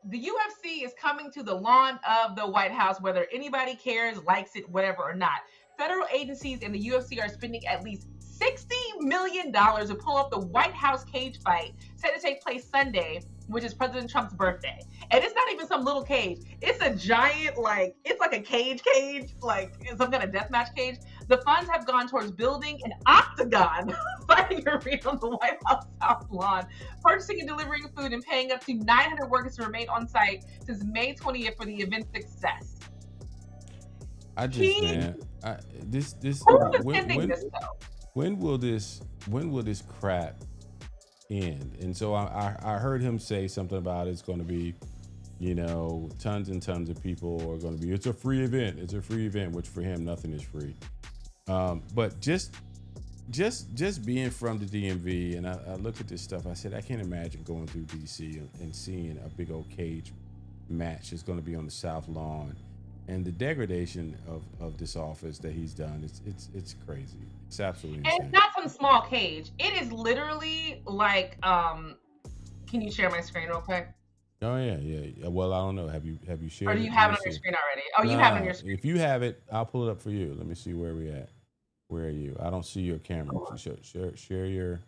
the UFC is coming to the lawn of the White House, whether anybody cares, likes it, whatever or not. Federal agencies and the UFC are spending at least $60 million to pull up the White House cage fight set to take place Sunday, which is President Trump's birthday. And it's not even some little cage. It's a giant, like, it's like a cage, like some kind of deathmatch cage. The funds have gone towards building an octagon fighting arena on the White House South Lawn, purchasing and delivering food, and paying up to 900 workers to remain on site since May 20th for the event's success. When will this crap end? And so I heard him say something about it's going to be, tons and tons of people are going to be. It's a free event, which for him nothing is free. But just being from the DMV, and I looked at this stuff. I said I can't imagine going through DC and seeing a big old cage match. It's going to be on the South Lawn. And the degradation of this office that he's done, it's crazy. It's absolutely insane. And it's not some small cage. It is literally like, can you share my screen real quick? Oh yeah. Well, I don't know. Have you shared? Or do you have it on your screen already? Oh, you have it on your screen. If you have it, I'll pull it up for you. Let me see where we at. Where are you? I don't see your camera. Share your.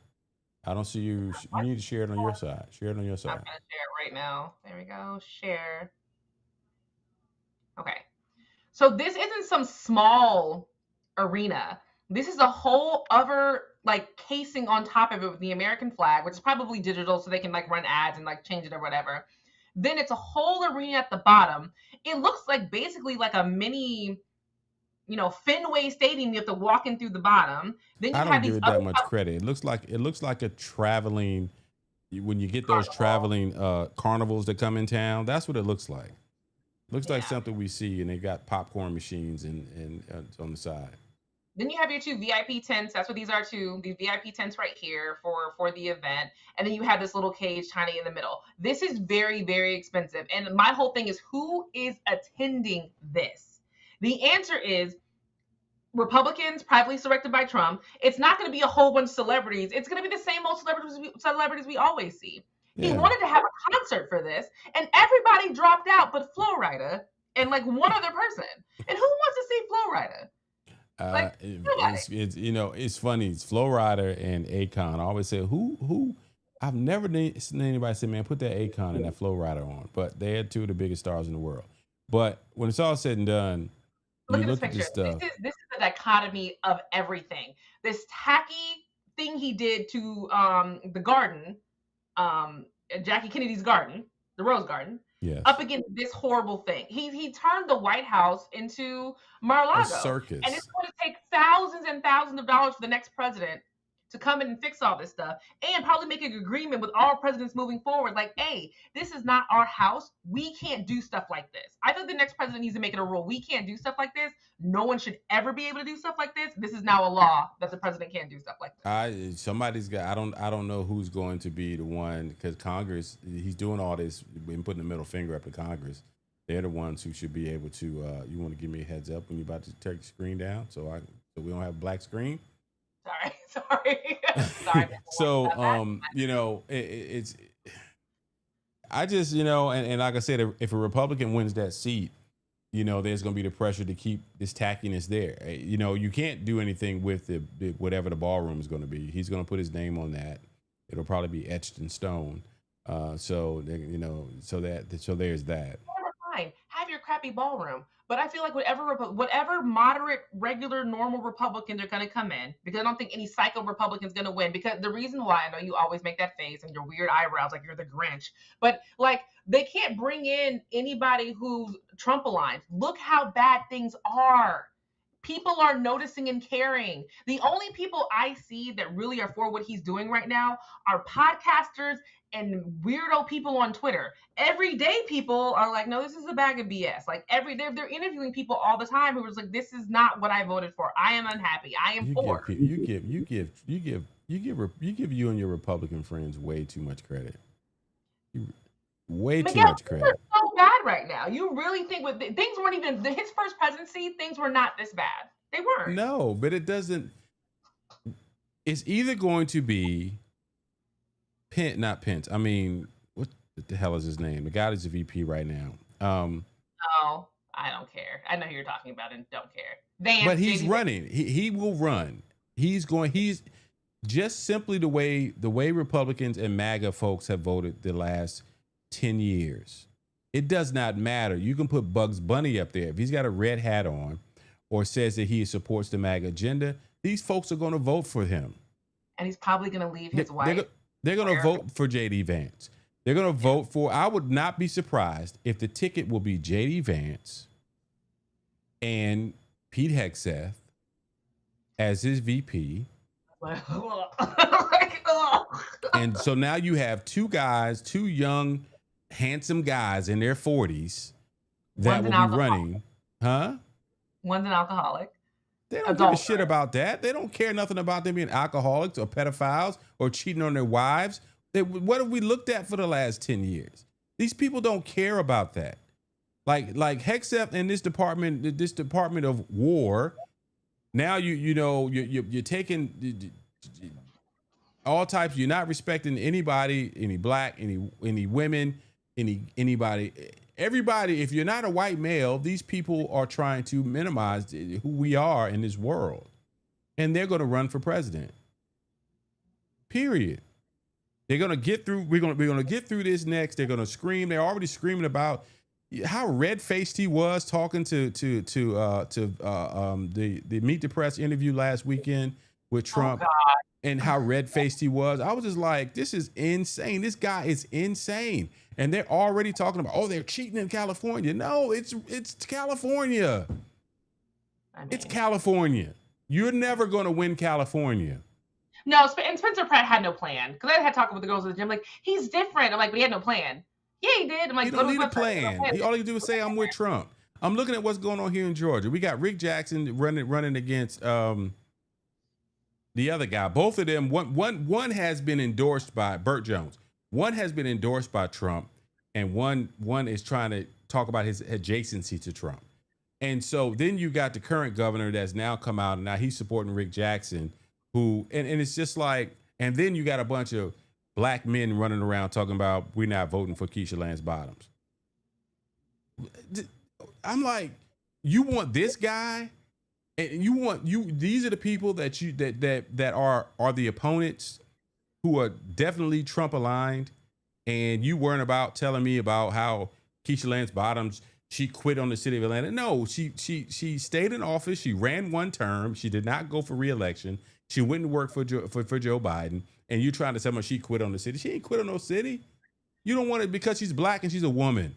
I don't see you. You need to share it on your side. Share it on your side. I'm gonna share it right now. There we go. Share. Okay. So this isn't some small arena. This is a whole other like casing on top of it with the American flag, which is probably digital so they can like run ads and like change it or whatever. Then it's a whole arena at the bottom. It looks like basically like a mini, Fenway Stadium. You have to walk in through the bottom. Then you I don't give it that much credit. It looks like a traveling, when you get those traveling carnivals that come in town, that's what it looks like. Looks like something we see, and they got popcorn machines and on the side. Then you have your two VIP tents. That's what these are too. These VIP tents right here for the event. And then you have this little cage tiny in the middle. This is very, very expensive. And my whole thing is, who is attending this? The answer is Republicans, privately selected by Trump. It's not going to be a whole bunch of celebrities. It's going to be the same old celebrities we always see. He wanted to have a concert for this, and everybody dropped out but Flo Rida and like one other person. And who wants to see Flo Rida? It's funny. It's Flo Rida and Akon. I always say, who? I've never seen anybody say, man, put that Akon and that Flo Rida on. But they are two of the biggest stars in the world. But when it's all said and done, look at this stuff. This is the dichotomy of everything. This tacky thing he did to the garden, Jackie Kennedy's garden, the Rose Garden. Yes. Up against this horrible thing. He turned the White House into Mar-a-Lago. A circus. And it's going to take thousands and thousands of dollars for the next president to come in and fix all this stuff and probably make an agreement with all presidents moving forward. Like, hey, this is not our house. We can't do stuff like this. I think the next president needs to make it a rule. We can't do stuff like this. No one should ever be able to do stuff like this. This is now a law that the president can't do stuff like this. Somebody's got, I don't know who's going to be the one, because Congress, he's doing all this and putting the middle finger up to Congress. They're the ones who should be able to, you want to give me a heads up when you're about to take the screen down so we don't have a black screen? Sorry. So, it's, I just, and like I said, if a Republican wins that seat, there's going to be the pressure to keep this tackiness there. You can't do anything with the whatever the ballroom is going to be. He's going to put his name on that. It'll probably be etched in stone. So there's that. Fine, have your crappy ballroom. But I feel like whatever moderate, regular, normal Republicans are going to come in, because I don't think any psycho Republican is going to win. Because the reason why, I know you always make that face and your weird eyebrows like you're the Grinch, but like they can't bring in anybody who's Trump aligned. Look how bad things are. People are noticing and caring. The only people I see that really are for what he's doing right now are podcasters and weirdo people on Twitter. Everyday people are like, no, this is a bag of BS. Like they're interviewing people all the time who was like, this is not what I voted for. I am unhappy. I am poor. You give you and your Republican friends way too much credit. Too much credit. Are so bad right now. You really think things weren't even his first presidency? Things were not this bad. They weren't. No, but it doesn't. It's either going to be not Pence. I mean, what the hell is his name? The guy that's a VP right now. No, I don't care. I know who you're talking about and don't care. But he's running. He will run. He's just simply the way Republicans and MAGA folks have voted the last 10 years. It does not matter. You can put Bugs Bunny up there. If he's got a red hat on or says that he supports the MAGA agenda, these folks are going to vote for him. And he's probably going to leave his wife. They're going to vote for J.D. Vance. They're going to vote for, I would not be surprised if the ticket will be J.D. Vance and Pete Hegseth as his VP. And so now you have two young, handsome guys in their 40s that will be running. Huh? One's an alcoholic. They don't give a shit about that. They don't care nothing about them being alcoholics or pedophiles or cheating on their wives. What have we looked at for the last 10 years? These people don't care about that. Like Hegseth and this Department of War. Now you're taking all types. You're not respecting anybody, any black, any women, anybody, everybody. If you're not a white male, these people are trying to minimize who we are in this world, and they're going to run for president. Period. They're going to get through. We're going to get through this next. They're going to scream. They're already screaming about how red-faced he was talking to the Meet the Press interview last weekend with Trump, and how red-faced he was. I was just like, this is insane. This guy is insane. And they're already talking about, oh, they're cheating in California. No, it's California. It's California. You're never going to win California. No, and Spencer Pratt had no plan. Because I had talking with the girls at the gym, like, he's different. I'm like, but he had no plan. Yeah, he did. I'm like, he don't need a plan. All he do is say, I'm with Trump. I'm looking at what's going on here in Georgia. We got Rick Jackson running against the other guy. Both of them, one has been endorsed by Burt Jones. One has been endorsed by Trump, and one is trying to talk about his adjacency to Trump. And so then you got the current governor that's now come out, and now he's supporting Rick Jackson, who, and it's just like, and then you got a bunch of black men running around talking about we're not voting for Keisha Lance Bottoms. I'm like, you want this guy, and these are the people that are the opponents who are definitely Trump aligned, and you weren't about telling me about how Keisha Lance Bottoms, she quit on the city of Atlanta. No, she stayed in office. She ran one term. She did not go for re-election. She went and worked for Joe Biden. And you trying to tell me she quit on the city? She ain't quit on no city. You don't want it because she's black and she's a woman.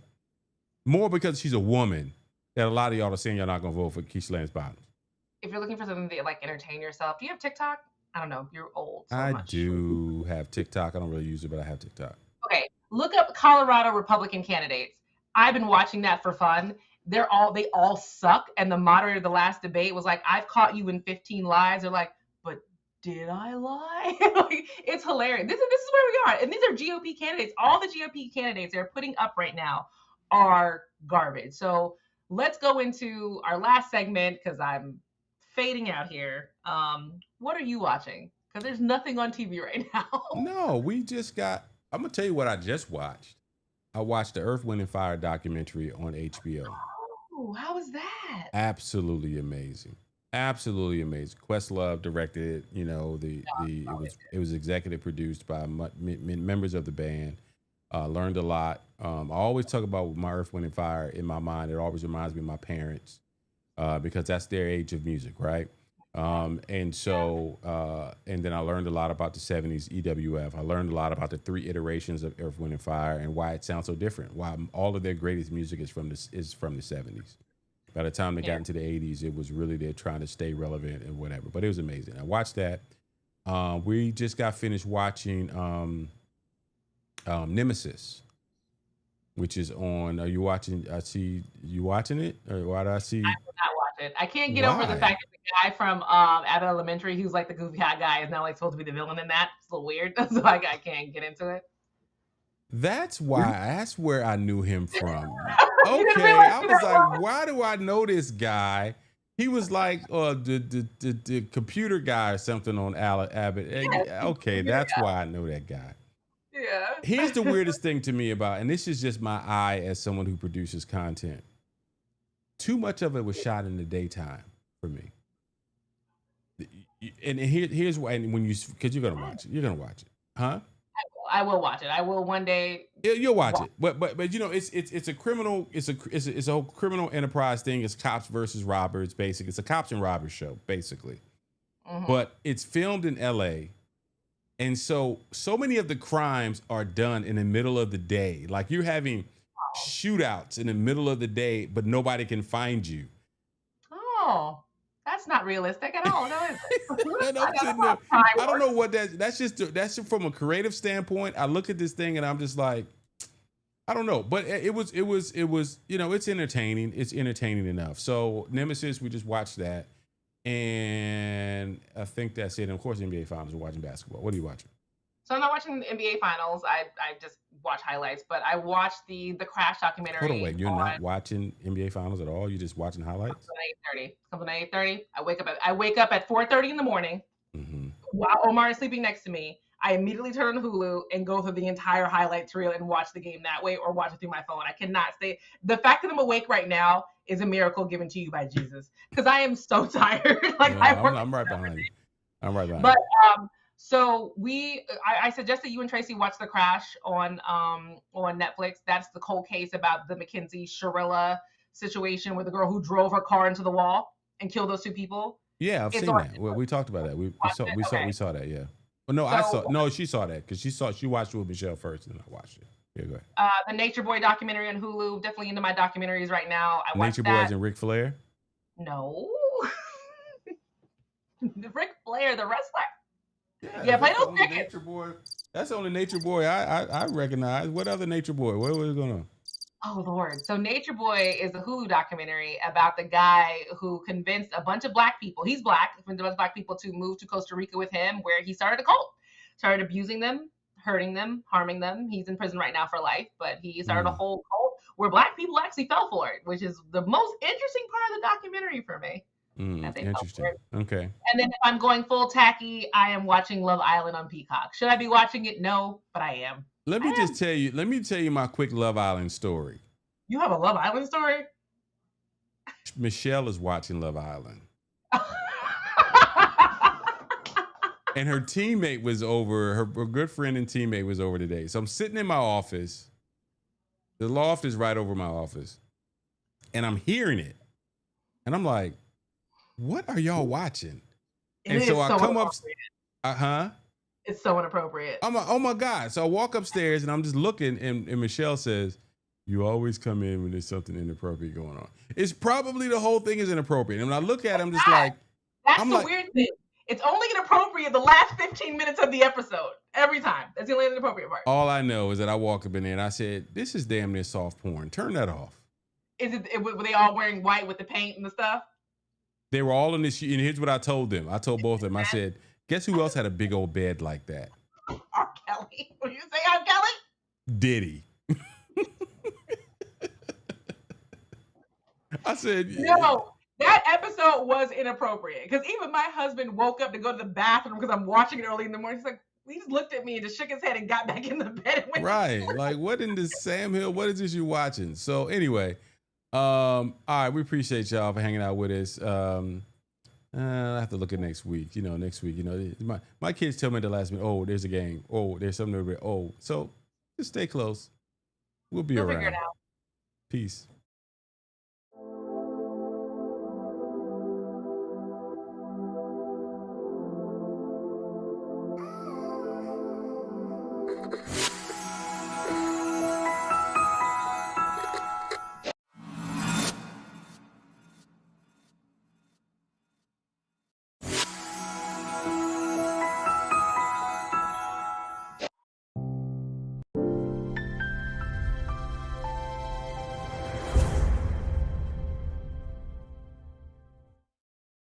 More because she's a woman that a lot of y'all are saying y'all not gonna vote for Keisha Lance Bottoms. If you're looking for something to like entertain yourself, do you have TikTok? I don't know. You're old. So I do have TikTok. I don't really use it, but I have TikTok. Okay, look up Colorado Republican candidates. I've been watching that for fun. They all suck. And the moderator of the last debate was like, "I've caught you in 15 lies." They're like, "But did I lie?" Like, it's hilarious. This is where we are. And these are GOP candidates. All the GOP candidates they're putting up right now are garbage. So let's go into our last segment because I'm fading out here. What are you watching? Because there's nothing on TV right now. No, I'm going to tell you what I just watched. I watched the Earth, Wind, and Fire documentary on HBO. Oh, how was that? Absolutely amazing. Absolutely amazing. Questlove directed it. It was executive produced by members of the band. Learned a lot. I always talk about my Earth, Wind, and Fire in my mind. It always reminds me of my parents because that's their age of music, right? And then I learned a lot about the 70s EWF. I learned a lot about the three iterations of Earth, Wind, and Fire and why it sounds so different. Why all of their greatest music is from the 70s. By the time they got into the 80s, it was really they're trying to stay relevant and whatever. But it was amazing. I watched that. We just got finished watching Nemesis, which is on. Are you watching? I see you watching it. Or why do I see? I will not watch it. I can't get over the fact that the guy from Abbott Elementary, who's like the goofy hot guy, is now like supposed to be the villain in that. It's a little weird. So I can't get into it. That's why. That's where I knew him from. Okay, I was like, why do I know this guy? He was like the computer guy or something on Abbott. Okay, that's why I know that guy. Yeah. Here's the weirdest thing to me about, and this is just my eye as someone who produces content. Too much of it was shot in the daytime for me. And here's why. And because you're gonna watch it, huh? I will watch it. I will one day. You'll watch it, but you know, it's a criminal. It's a whole criminal enterprise thing. It's cops versus robbers. Basically, it's a cops and robbers show, basically. Mm-hmm. But it's filmed in L.A. And so many of the crimes are done in the middle of the day. Like you're having shootouts in the middle of the day, but nobody can find you. Oh, that's not realistic at all, no, is it? And I'm sitting there, I don't know what that's just from a creative standpoint. I look at this thing and I'm just like, I don't know, but it was, you know, it's entertaining. It's entertaining enough. So Nemesis, we just watched that. And I think that's it. And of course, NBA Finals. We're watching basketball. What are you watching? So I'm not watching the NBA Finals. I just watch highlights, but I watched the Crash documentary. Hold on, wait. You're not watching NBA Finals at all? You're just watching highlights? Something at 8:30. I wake up at 4:30 in the morning. Mm-hmm. While Omar is sleeping next to me. I immediately turn on Hulu and go through the entire highlights reel and watch the game that way, or watch it through my phone. I cannot stay. The fact that I'm awake right now is a miracle given to you by Jesus, because I am so tired. I'm right behind you. I'm right behind you. But so I suggest that you and Tracy watch The Crash on Netflix. That's the cold case about the Mackenzie Sharilla situation with the girl who drove her car into the wall and killed those two people. Yeah, I've seen that. We talked about that. We saw that. Yeah. Well, no, she saw that because she watched it with Michelle first, and I watched it. Yeah, go ahead. The Nature Boy documentary on Hulu. Definitely into my documentaries right now. I watched Nature Boy as in Ric Flair? No. Ric Flair, the wrestler. Yeah, play those crickets. Nature Boy. That's the only Nature Boy I recognize. What other Nature Boy? What was going on? Oh, Lord. So Nature Boy is a Hulu documentary about the guy who convinced a bunch of black people, he's black, convinced a bunch of black people to move to Costa Rica with him, where he started a cult, started abusing them, hurting them, harming them. He's in prison right now for life, but he started a whole cult where black people actually fell for it, which is the most interesting part of the documentary for me. Interesting. Okay. And then if I'm going full tacky, I am watching Love Island on Peacock. Should I be watching it? No, but I am. Let me tell you my quick Love Island story. You have a Love Island story? Michelle is watching Love Island. And her teammate was over, her good friend and teammate was over today. So I'm sitting in my office. The loft is right over my office. And I'm hearing it. And I'm like, what are y'all watching? And so I come up. It's so inappropriate. I'm like, oh my God. So I walk upstairs and I'm just looking, and Michelle says, you always come in when there's something inappropriate going on. It's probably the whole thing is inappropriate. And when I look at it, I'm just like, that's the weird thing. It's only inappropriate the last 15 minutes of the episode. Every time. That's the only inappropriate part. All I know is that I walk up in there and I said, this is damn near soft porn. Turn that off. Were they all wearing white with the paint and the stuff? They were all in this. And here's what I told them. I told both of them. I said, guess who else had a big old bed like that? R. Kelly. What did you say, R. Kelly? Diddy. I said, no, that episode was inappropriate, because even my husband woke up to go to the bathroom because I'm watching it early in the morning. He's like, he just looked at me and just shook his head and got back in the bed. And went right. Like, what in this Sam Hill? What is this you watching? So anyway, all right. We appreciate y'all for hanging out with us. I have to look at next week. Next week, my kids tell me at the last minute, oh, there's a game. Oh, there's something over there. Oh, so just stay close. We'll be around. Figure it out. Peace.